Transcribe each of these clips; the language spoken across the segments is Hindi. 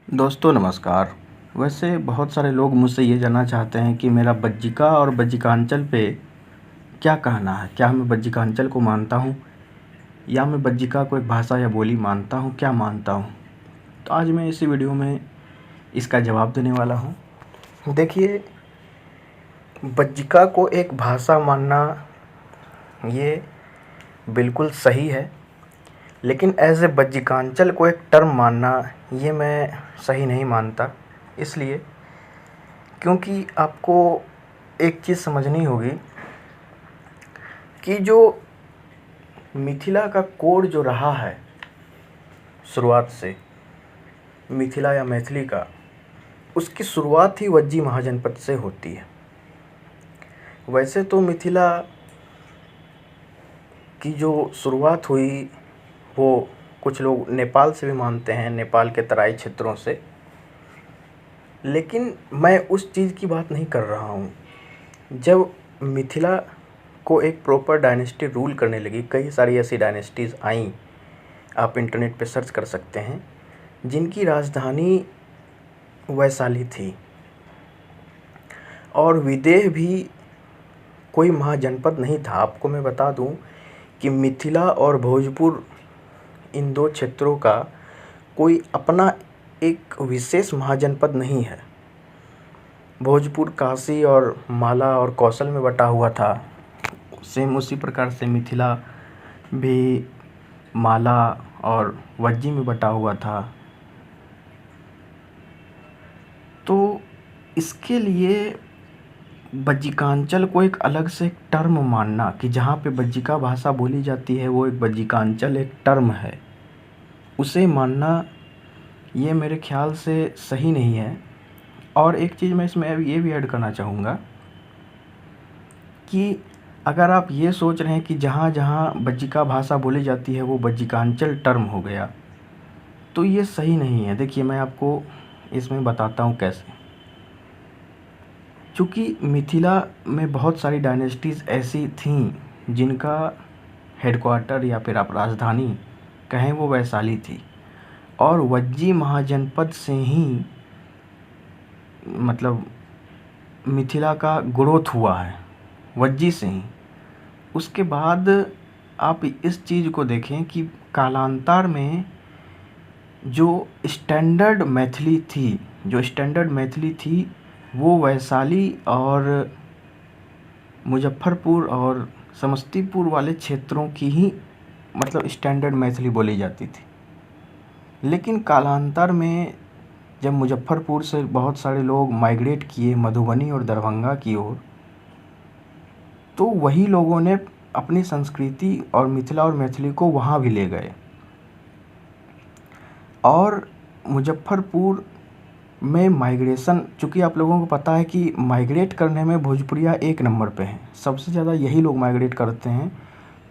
दोस्तों नमस्कार। वैसे बहुत सारे लोग मुझसे ये जानना चाहते हैं कि मेरा बज्जिका और बज्जिकांचल पे क्या कहना है। क्या मैं बज्जिकांचल को मानता हूँ या मैं बज्जिका को एक भाषा या बोली मानता हूँ, क्या मानता हूँ। तो आज मैं इसी वीडियो में इसका जवाब देने वाला हूँ। देखिए, बज्जिका को एक भाषा मानना ये बिल्कुल सही है, लेकिन एज ए बज्जिकांचल को एक टर्म मानना ये मैं सही नहीं मानता। इसलिए क्योंकि आपको एक चीज़ समझनी होगी कि जो मिथिला का कोड जो रहा है शुरुआत से, मिथिला या मैथिली का, उसकी शुरुआत ही वज्जी महाजनपद से होती है। वैसे तो मिथिला की जो शुरुआत हुई वो कुछ लोग नेपाल से भी मानते हैं, नेपाल के तराई क्षेत्रों से, लेकिन मैं उस चीज़ की बात नहीं कर रहा हूँ। जब मिथिला को एक प्रॉपर डायनेस्टी रूल करने लगी, कई सारी ऐसी डायनेस्टीज़ आईं, आप इंटरनेट पे सर्च कर सकते हैं, जिनकी राजधानी वैशाली थी और विदेह भी कोई महाजनपद नहीं था। आपको मैं बता दूं कि मिथिला और भोजपुर, इन दो क्षेत्रों का कोई अपना एक विशेष महाजनपद नहीं है। भोजपुर काशी और माला और कौशल में बटा हुआ था, सेम उसी प्रकार से मिथिला भी माला और वज्जी में बटा हुआ था। तो इसके लिए बज्जिकांचल को एक अलग से एक टर्म मानना कि जहाँ पे बज्जिका भाषा बोली जाती है वो एक बज्जिकांचल एक टर्म है, उसे मानना ये मेरे ख्याल से सही नहीं है। और एक चीज़ मैं इसमें ये भी ऐड करना चाहूँगा कि अगर आप ये सोच रहे हैं कि जहाँ जहाँ बज्जिका भाषा बोली जाती है वो बज्जिकांचल टर्म हो गया, तो ये सही नहीं है। देखिए, मैं आपको इसमें बताता हूँ कैसे। चूँकि मिथिला में बहुत सारी डायनेस्टीज़ ऐसी थीं जिनका हेडक्वार्टर या फिर आप राजधानी कहें वो वैशाली थी, और वज्जी महाजनपद से ही मतलब मिथिला का ग्रोथ हुआ है, वज्जी से ही। उसके बाद आप इस चीज़ को देखें कि कालांतर में जो स्टैंडर्ड मैथिली थी वो वैशाली और मुजफ्फरपुर और समस्तीपुर वाले क्षेत्रों की ही मतलब स्टैंडर्ड मैथिली बोली जाती थी। लेकिन कालांतर में जब मुजफ्फरपुर से बहुत सारे लोग माइग्रेट किए मधुबनी और दरभंगा की ओर, तो वही लोगों ने अपनी संस्कृति और मिथिला और मैथिली को वहाँ भी ले गए। और मुजफ्फरपुर में माइग्रेशन, चूँकि आप लोगों को पता है कि माइग्रेट करने में भोजपुरिया एक नंबर पे हैं, सबसे ज़्यादा यही लोग माइग्रेट करते हैं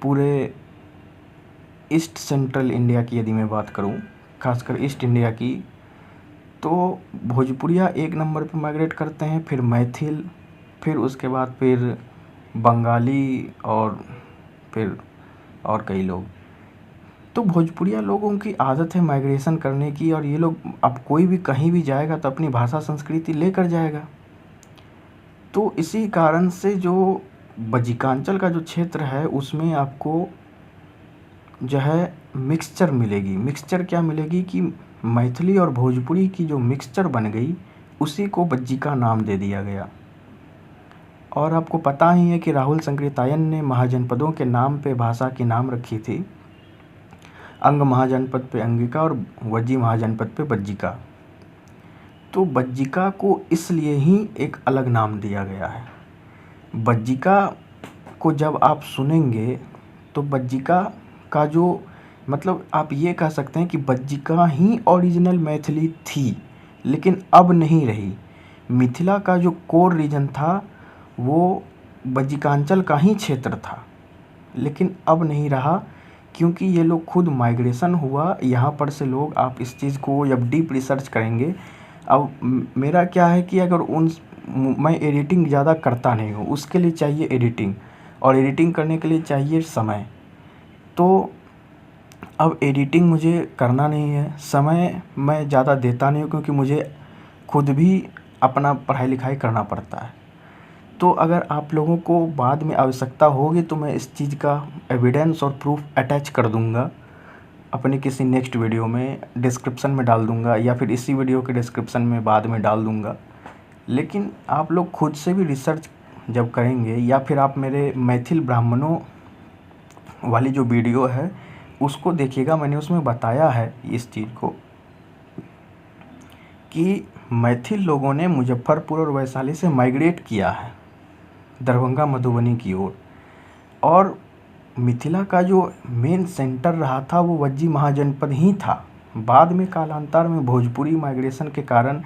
पूरे ईस्ट सेंट्रल इंडिया की। यदि मैं बात करूं खासकर ईस्ट इंडिया की, तो भोजपुरिया एक नंबर पे माइग्रेट करते हैं, फिर मैथिल, फिर उसके बाद फिर बंगाली और फिर और कई लोग। तो भोजपुरिया लोगों की आदत है माइग्रेशन करने की, और ये लोग अब कोई भी कहीं भी जाएगा तो अपनी भाषा संस्कृति लेकर जाएगा। तो इसी कारण से जो बज्जिकांचल का जो क्षेत्र है उसमें आपको जो है मिक्सचर मिलेगी। मिक्सचर क्या मिलेगी कि मैथिली और भोजपुरी की जो मिक्सचर बन गई उसी को बज्जिका नाम दे दिया गया। और आपको पता ही है कि राहुल संकृतायन ने महाजनपदों के नाम पे भाषा की नाम रखी थी, अंग महाजनपद पे अंगिका और वज्जी महाजनपद पे बज्जिका। तो बज्जिका को इसलिए ही एक अलग नाम दिया गया है। बज्जिका को जब आप सुनेंगे तो बज्जिका का जो मतलब आप ये कह सकते हैं कि बज्जिका ही ओरिजिनल मैथिली थी, लेकिन अब नहीं रही। मिथिला का जो कोर रीजन था वो बज्जिकांचल का ही क्षेत्र था, लेकिन अब नहीं रहा, क्योंकि ये लोग खुद माइग्रेशन हुआ यहाँ पर से लोग। आप इस चीज़ को जब डीप रिसर्च करेंगे, अब मेरा क्या है कि अगर मैं एडिटिंग ज़्यादा करता नहीं हूँ, उसके लिए चाहिए एडिटिंग, और एडिटिंग करने के लिए चाहिए समय। तो अब एडिटिंग मुझे करना नहीं है, समय मैं ज़्यादा देता नहीं हूँ क्योंकि मुझे खुद भी अपना पढ़ाई लिखाई करना पड़ता है। तो अगर आप लोगों को बाद में आवश्यकता होगी तो मैं इस चीज़ का एविडेंस और प्रूफ अटैच कर दूँगा अपने किसी नेक्स्ट वीडियो में, डिस्क्रिप्शन में डाल दूँगा या फिर इसी वीडियो के डिस्क्रिप्शन में बाद में डाल दूँगा। लेकिन आप लोग खुद से भी रिसर्च जब करेंगे या फिर आप मेरे मैथिल ब्राह्मणों वाली जो वीडियो है उसको देखिएगा, मैंने उसमें बताया है इस चीज़ को कि मैथिल लोगों ने मुजफ्फरपुर और वैशाली से माइग्रेट किया है दरभंगा मधुबनी की ओर, और मिथिला का जो मेन सेंटर रहा था वो वज्जी महाजनपद ही था। बाद में कालांतर में भोजपुरी माइग्रेशन के कारण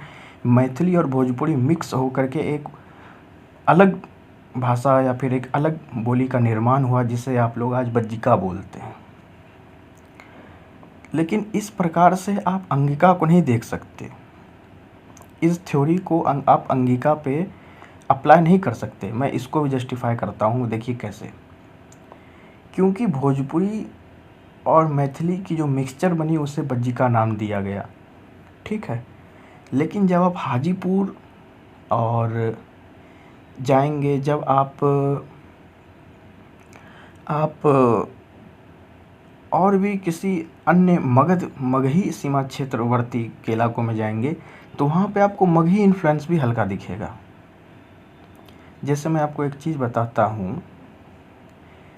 मैथिली और भोजपुरी मिक्स होकर के एक अलग भाषा या फिर एक अलग बोली का निर्माण हुआ जिसे आप लोग आज बज्जिका बोलते हैं। लेकिन इस प्रकार से आप अंगिका को नहीं देख सकते, इस थ्योरी को आप अंगिका पे अप्लाई नहीं कर सकते। मैं इसको भी जस्टिफाई करता हूँ, देखिए कैसे। क्योंकि भोजपुरी और मैथिली की जो मिक्सचर बनी उसे बज्जिका नाम दिया गया, ठीक है। लेकिन जब आप हाजीपुर और जाएंगे, जब आप और भी किसी अन्य मगही सीमा क्षेत्रवर्ती के इलाकों में जाएंगे तो वहाँ पे आपको मगही इन्फ्लुएंस भी हल्का दिखेगा। जैसे मैं आपको एक चीज़ बताता हूँ,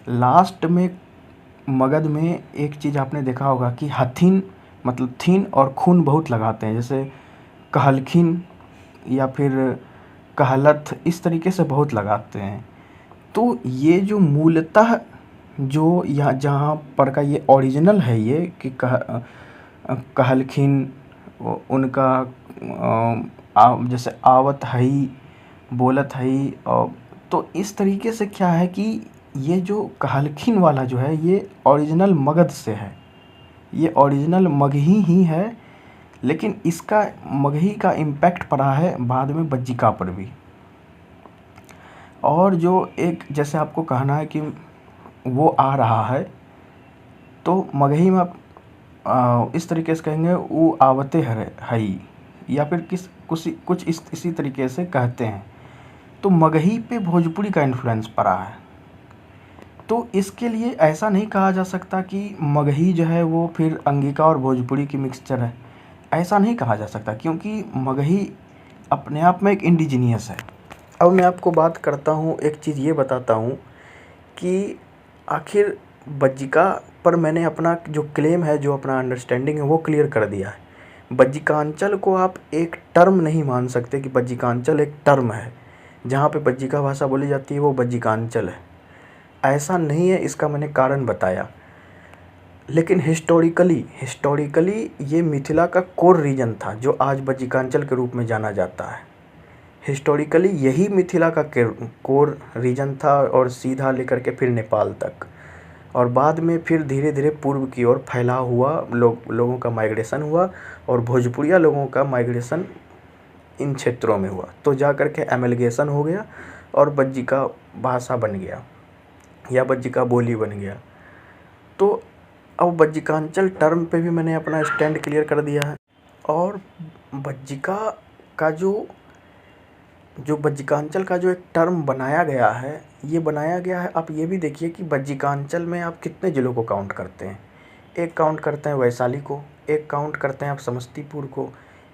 लास्ट में मगध में एक चीज़ आपने देखा होगा कि हथिन मतलब थीन और खून बहुत लगाते हैं, जैसे कहलखिन या फिर कहलथ, इस तरीके से बहुत लगाते हैं। तो ये जो मूलतः जो यहाँ जहाँ पर का ये ओरिजिनल है ये कि कहलखिन उनका जैसे आवत हई बोलत हई, तो इस तरीके से क्या है कि ये जो कहलखिन वाला जो है ये ओरिजिनल मगध से है, ये ओरिजिनल मगही ही है। लेकिन इसका मगही का इम्पैक्ट पड़ा है बाद में बज्जिका पर भी। और जो एक जैसे आपको कहना है कि वो आ रहा है, तो मगही में आप इस तरीके से कहेंगे वो आवते हई, या फिर कुछ इसी तरीके से कहते हैं। तो मगही पे भोजपुरी का इन्फ्लुएंस पड़ा है। तो इसके लिए ऐसा नहीं कहा जा सकता कि मगही जो है वो फिर अंगिका और भोजपुरी की मिक्सचर है, ऐसा नहीं कहा जा सकता, क्योंकि मगही अपने आप में एक इंडिजीनियस है। अब मैं आपको बात करता हूँ, एक चीज़ ये बताता हूँ कि आखिर बज्जिका पर मैंने अपना जो क्लेम है, जो अपना अंडरस्टैंडिंग है वो क्लियर कर दिया है। बज्जिकांचल को आप एक टर्म नहीं मान सकते कि बज्जिकांचल एक टर्म है, जहाँ पे बज्जिका भाषा बोली जाती है वो बज्जिकांचल है, ऐसा नहीं है। इसका मैंने कारण बताया। लेकिन हिस्टोरिकली ये मिथिला का कोर रीजन था जो आज बज्जिकांचल के रूप में जाना जाता है। हिस्टोरिकली यही मिथिला का कोर रीजन था और सीधा लेकर के फिर नेपाल तक, और बाद में फिर धीरे धीरे पूर्व की ओर फैलाव हुआ, लोगों का माइग्रेशन हुआ और भोजपुरिया लोगों का माइग्रेशन इन क्षेत्रों में हुआ, तो जा कर के एमलगेशन हो गया और बज्जिका भाषा बन गया या बज्जिका बोली बन गया। तो अब बज्जिकांचल टर्म पे भी मैंने अपना स्टैंड क्लियर कर दिया है। और बज्जिका का जो बज्जिकांचल का जो एक टर्म बनाया गया है, ये बनाया गया है, आप ये भी देखिए कि बज्जिकांचल में आप कितने ज़िलों को काउंट करते हैं। एक काउंट करते हैं वैशाली को, एक काउंट करते हैं आप समस्तीपुर को,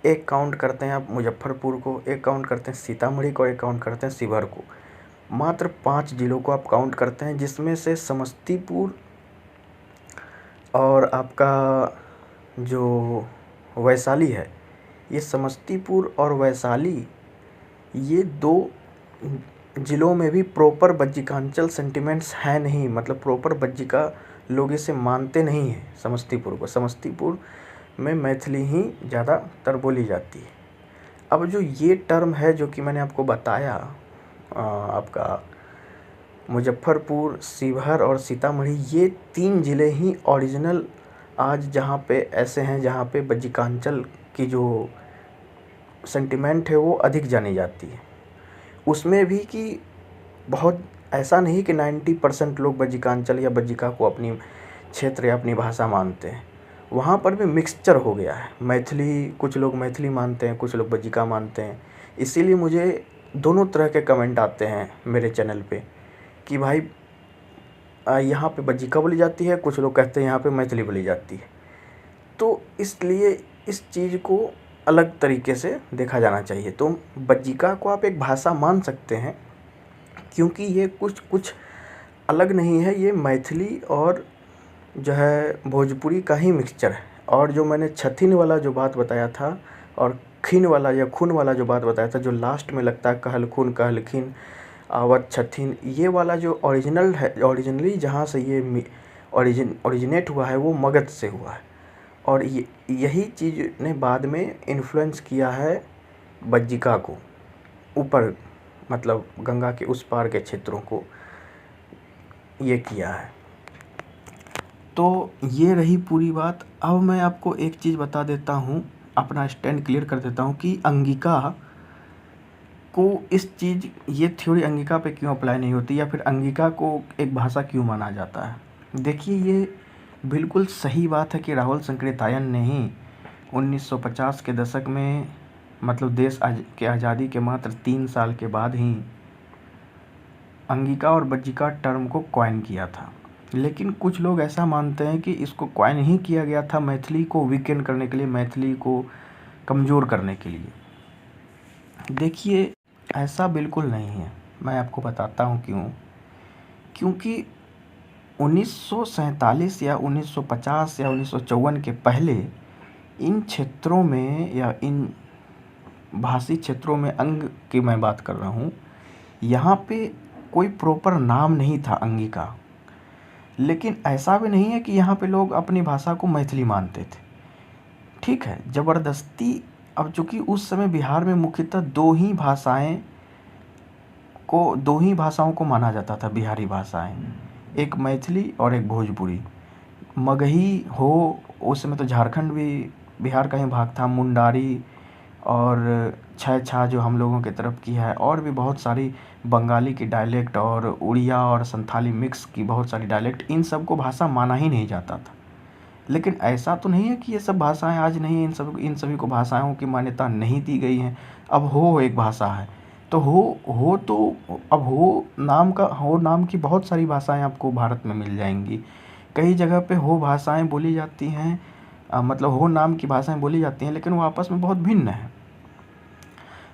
एक काउंट करते हैं आप मुजफ्फरपुर को, एक काउंट करते हैं सीतामढ़ी को, एक काउंट करते हैं शिवहर को। मात्र 5 ज़िलों को आप काउंट करते हैं, जिसमें से समस्तीपुर और आपका जो वैशाली है, ये समस्तीपुर और वैशाली, ये 2 ज़िलों में भी प्रॉपर बज्जिकांचल सेंटिमेंट्स हैं नहीं, मतलब प्रॉपर बज्जिका लोग इसे मानते नहीं हैं समस्तीपुर को। समस्तीपुर में मैथिली ही ज़्यादातर बोली जाती है। अब जो ये टर्म है जो कि मैंने आपको बताया, आपका मुजफ्फरपुर, शिवहर और सीतामढ़ी, ये 3 ज़िले ही ओरिजिनल आज जहाँ पे ऐसे हैं जहाँ पे बज्जिकांचल की जो सेंटिमेंट है वो अधिक जानी जाती है। उसमें भी कि बहुत ऐसा नहीं कि 90% लोग बज्जिकांचल या बज्जिका को अपनी क्षेत्र या अपनी भाषा मानते हैं, वहाँ पर भी मिक्सचर हो गया है। मैथिली, कुछ लोग मैथिली मानते हैं, कुछ लोग बज्जिका मानते हैं। इसीलिए मुझे दोनों तरह के कमेंट आते हैं मेरे चैनल पे कि भाई यहाँ पे बज्जिका बोली जाती है, कुछ लोग कहते हैं यहाँ पे मैथिली बोली जाती है। तो इसलिए इस चीज़ को अलग तरीके से देखा जाना चाहिए। तो बज्जिका को आप एक भाषा मान सकते हैं, क्योंकि ये कुछ अलग नहीं है, ये मैथिली और जो है भोजपुरी का ही मिक्सचर है। और जो मैंने छथिन वाला जो बात बताया था और खिन वाला या खून वाला जो बात बताया था, जो लास्ट में लगता है कहल खून कहल खिन आवत छथिन, ये वाला जो ओरिजिनल है, ओरिजिनली जहाँ से ये ओरिजिनेट हुआ है वो मगध से हुआ है। और यही चीज़ ने बाद में इन्फ्लुएंस किया है बज्जिका को, ऊपर मतलब गंगा के उस पार के क्षेत्रों को ये किया है। तो ये रही पूरी बात। अब मैं आपको एक चीज़ बता देता हूँ, अपना स्टैंड क्लियर कर देता हूँ कि अंगिका को ये थ्योरी अंगिका पे क्यों अप्लाई नहीं होती, या फिर अंगिका को एक भाषा क्यों माना जाता है। देखिए, ये बिल्कुल सही बात है कि राहुल संकृतायन ने ही 1950 के दशक में, मतलब देश के आज़ादी के मात्र 3 साल के बाद ही अंगिका और बज्जिका टर्म को कॉइन किया था। लेकिन कुछ लोग ऐसा मानते हैं कि इसको कॉइन ही किया गया था मैथिली को वीकेंड करने के लिए, मैथिली को कमज़ोर करने के लिए। देखिए, ऐसा बिल्कुल नहीं है। मैं आपको बताता हूँ क्यों। क्योंकि 1947 या 1950 या 1954 के पहले इन क्षेत्रों में या इन भाषी क्षेत्रों में अंग की मैं बात कर रहा हूँ, यहाँ पे कोई प्रॉपर नाम नहीं था अंगिका। लेकिन ऐसा भी नहीं है कि यहाँ पे लोग अपनी भाषा को मैथिली मानते थे। ठीक है, ज़बरदस्ती। अब चूँकि उस समय बिहार में मुख्यतः दो ही भाषाओं को माना जाता था, बिहारी भाषाएं, एक मैथिली और एक भोजपुरी। मगही हो, उस समय तो झारखंड भी बिहार का ही भाग था, मुंडारी और छह छा जो हम लोगों की तरफ की है, और भी बहुत सारी बंगाली की डायलेक्ट और उड़िया और संथाली मिक्स की बहुत सारी डायलेक्ट, इन सब को भाषा माना ही नहीं जाता था। लेकिन ऐसा तो नहीं है कि ये सब भाषाएं आज नहीं, इन सभी को भाषाओं की मान्यता नहीं दी गई है। अब हो एक भाषा है तो अब हो नाम की बहुत सारी भाषाएं आपको भारत में मिल जाएंगी। कई जगह पे हो भाषाएं बोली जाती हैं, मतलब हो नाम की भाषाएं बोली जाती हैं, लेकिन वो आपस में बहुत भिन्न है।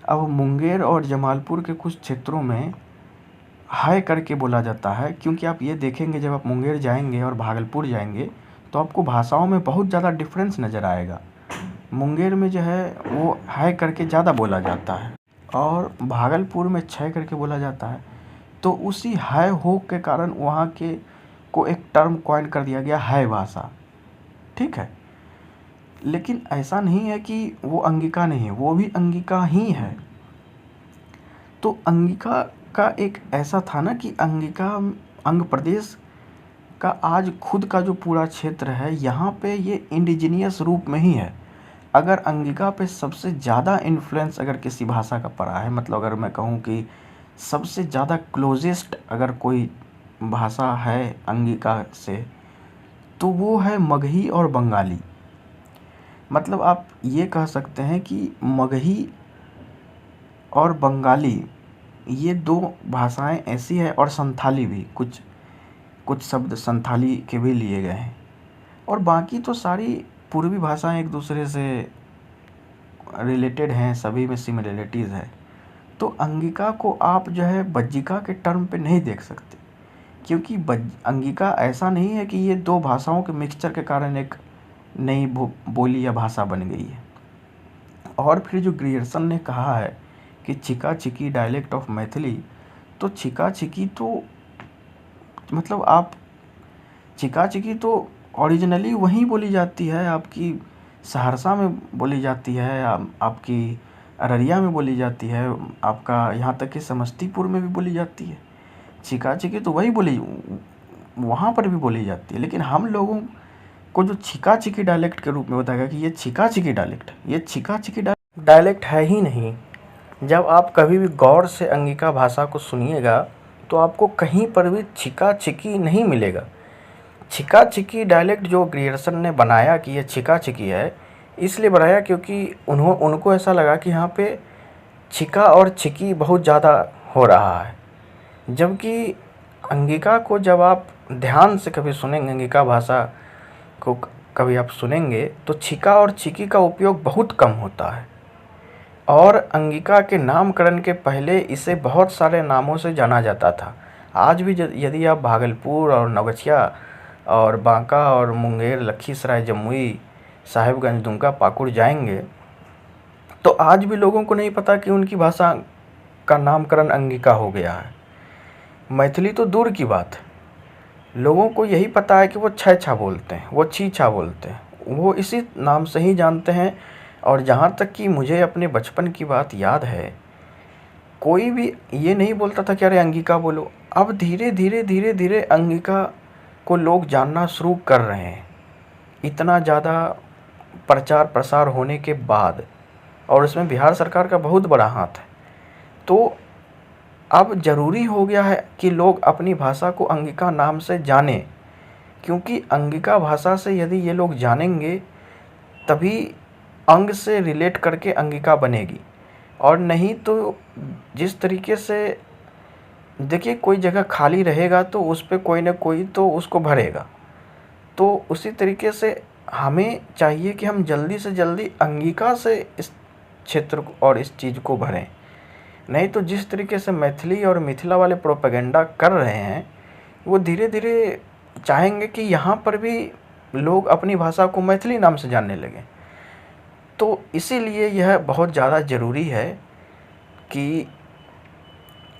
अब मुंगेर और जमालपुर के कुछ क्षेत्रों में हाय करके बोला जाता है, क्योंकि आप ये देखेंगे जब आप मुंगेर जाएंगे और भागलपुर जाएंगे तो आपको भाषाओं में बहुत ज़्यादा डिफरेंस नज़र आएगा। मुंगेर में जो है वो हाय करके ज़्यादा बोला जाता है और भागलपुर में छय करके बोला जाता है। तो उसी हाय हो के कारण वहाँ के को एक टर्म कॉइन कर दिया गया, हाय भाषा। ठीक है, लेकिन ऐसा नहीं है कि वो अंगिका नहीं है, वो भी अंगिका ही है। तो अंगिका का एक ऐसा था ना कि अंगिका अंग प्रदेश का आज खुद का जो पूरा क्षेत्र है, यहाँ पे ये इंडिजीनियस रूप में ही है। अगर अंगिका पे सबसे ज़्यादा इन्फ्लुएंस अगर किसी भाषा का पड़ा है, मतलब अगर मैं कहूँ कि सबसे ज़्यादा क्लोजेस्ट अगर कोई भाषा है अंगिका से, तो वो है मगही और बंगाली। मतलब आप ये कह सकते हैं कि मगही और बंगाली ये दो भाषाएं ऐसी है, और संथाली भी, कुछ शब्द संथाली के भी लिए गए हैं, और बाकी तो सारी पूर्वी भाषाएं एक दूसरे से रिलेटेड हैं, सभी में सिमिलरिटीज़ है। तो अंगिका को आप जो है बज्जिका के टर्म पे नहीं देख सकते, क्योंकि अंगिका ऐसा नहीं है कि ये दो भाषाओं के मिक्सचर के कारण एक नई बोली या भाषा बन गई है। और फिर जो ग्रियर्सन ने कहा है कि छिका छिकी डायलेक्ट ऑफ मैथिली, तो छिका छिकी तो मतलब आप छिका छिकी तो ओरिजिनली वहीं बोली जाती है, आपकी सहरसा में बोली जाती है, आपकी अररिया में बोली जाती है, आपका यहाँ तक कि समस्तीपुर में भी बोली जाती है। छिका छिकी तो वहाँ पर भी बोली जाती है। लेकिन हम लोगों को जो छिका छिकी डायलेक्ट के रूप में बताया कि ये छिका छिकी डायलेक्ट, ये छिका छिकी डायलेक्ट है ही नहीं। जब आप कभी भी गौर से अंगिका भाषा को सुनिएगा तो आपको कहीं पर भी छिका छिकी नहीं मिलेगा। छिका छिकी डायलेक्ट जो ग्रियर्सन ने बनाया कि ये छिका छिकी है, इसलिए बनाया क्योंकि उनको ऐसा लगा कि यहाँ पे छिका और छिकी बहुत ज़्यादा हो रहा है। जबकि अंगिका को जब आप ध्यान से कभी सुनेंगे, अंगिका भाषा को कभी आप सुनेंगे, तो छिका और छिकी का उपयोग बहुत कम होता है। और अंगिका के नामकरण के पहले इसे बहुत सारे नामों से जाना जाता था। आज भी यदि आप भागलपुर और नवगछिया और बांका और मुंगेर, लखीसराय, जमुई, साहिबगंज, दुमका, पाकुड़ जाएंगे तो आज भी लोगों को नहीं पता कि उनकी भाषा का नामकरण अंगिका हो गया है। मैथिली तो दूर की बात है, लोगों को यही पता है कि वो छह छा बोलते हैं, वो छी छा बोलते हैं, वो इसी नाम से ही जानते हैं। और जहाँ तक कि मुझे अपने बचपन की बात याद है, कोई भी ये नहीं बोलता था कि अरे अंगिका बोलो। अब धीरे धीरे धीरे धीरे अंगिका को लोग जानना शुरू कर रहे हैं, इतना ज़्यादा प्रचार प्रसार होने के बाद, और इसमें बिहार सरकार का बहुत बड़ा हाथ है। तो अब ज़रूरी हो गया है कि लोग अपनी भाषा को अंगिका नाम से जानें, क्योंकि अंगिका भाषा से यदि ये लोग जानेंगे तभी अंग से रिलेट करके अंगिका बनेगी। और नहीं तो जिस तरीके से देखिए, कोई जगह खाली रहेगा तो उस पे कोई ना कोई तो उसको भरेगा। तो उसी तरीके से हमें चाहिए कि हम जल्दी से जल्दी अंगिका से इस क्षेत्र और इस चीज़ को भरें। नहीं तो जिस तरीके से मैथिली और मिथिला वाले प्रोपेगेंडा कर रहे हैं, वो धीरे धीरे चाहेंगे कि यहाँ पर भी लोग अपनी भाषा को मैथिली नाम से जानने लगें। तो इसीलिए यह बहुत ज़्यादा ज़रूरी है कि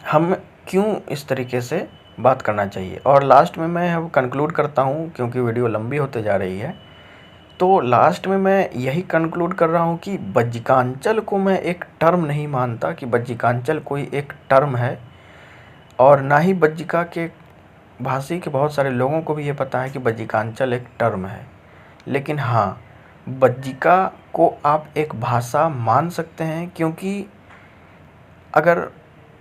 हम क्यों इस तरीके से बात करना चाहिए। और लास्ट में मैं अब कंक्लूड करता हूँ, क्योंकि वीडियो लंबी होते जा रही है। तो लास्ट में मैं यही कंक्लूड कर रहा हूँ कि बज्जिकांचल को मैं एक टर्म नहीं मानता कि बज्जिकांचल कोई एक टर्म है, और ना ही बज्जिका के भाषी के बहुत सारे लोगों को भी ये पता है कि बज्जिकांचल एक टर्म है। लेकिन हाँ, बज्जिका को आप एक भाषा मान सकते हैं, क्योंकि अगर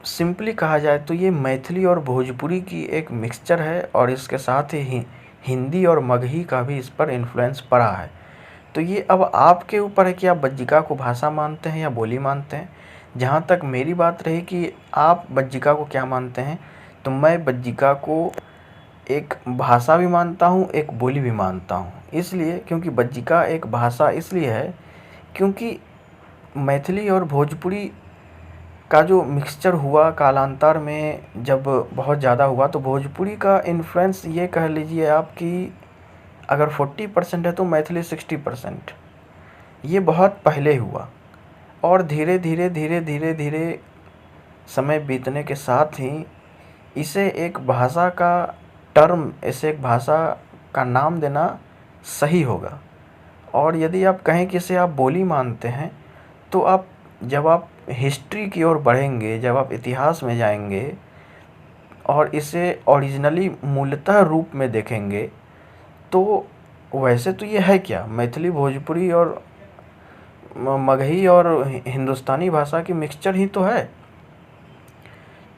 सिंपली कहा जाए तो ये मैथिली और भोजपुरी की एक मिक्सचर है, और इसके साथ ही हिंदी और मगही का भी इस पर इन्फ्लुएंस पड़ा है। तो ये अब आपके ऊपर है कि आप बज्जिका को भाषा मानते हैं या बोली मानते हैं। जहाँ तक मेरी बात रही कि आप बज्जिका को क्या मानते हैं, तो मैं बज्जिका को एक भाषा भी मानता हूँ, एक बोली भी मानता हूँ। इसलिए क्योंकि बज्जिका एक भाषा इसलिए है क्योंकि मैथिली और भोजपुरी का जो मिक्सचर हुआ कालांतर में, जब बहुत ज़्यादा हुआ, तो भोजपुरी का इन्फ्लुएंस ये कह लीजिए आप कि अगर 40% है तो मैथिली 60%। ये बहुत पहले हुआ, और धीरे धीरे धीरे धीरे धीरे समय बीतने के साथ ही इसे एक भाषा का टर्म, इसे एक भाषा का नाम देना सही होगा। और यदि आप कहें कि इसे आप बोली मानते हैं, तो आप जब आप हिस्ट्री की ओर बढ़ेंगे, जब आप इतिहास में जाएंगे और इसे ओरिजिनली मूलतः रूप में देखेंगे, तो वैसे तो ये है क्या, मैथिली, भोजपुरी और मगही और हिंदुस्तानी भाषा की मिक्सचर ही तो है।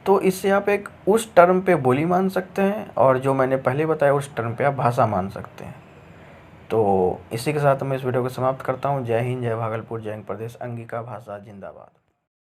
तो इससे आप एक उस टर्म पे बोली मान सकते हैं, और जो मैंने पहले बताया उस टर्म पे आप भाषा मान सकते हैं। तो इसी के साथ मैं इस वीडियो को समाप्त करता हूँ। जय हिंद, जय भागलपुर, जय हिंद प्रदेश, अंगिका भाषा जिंदाबाद।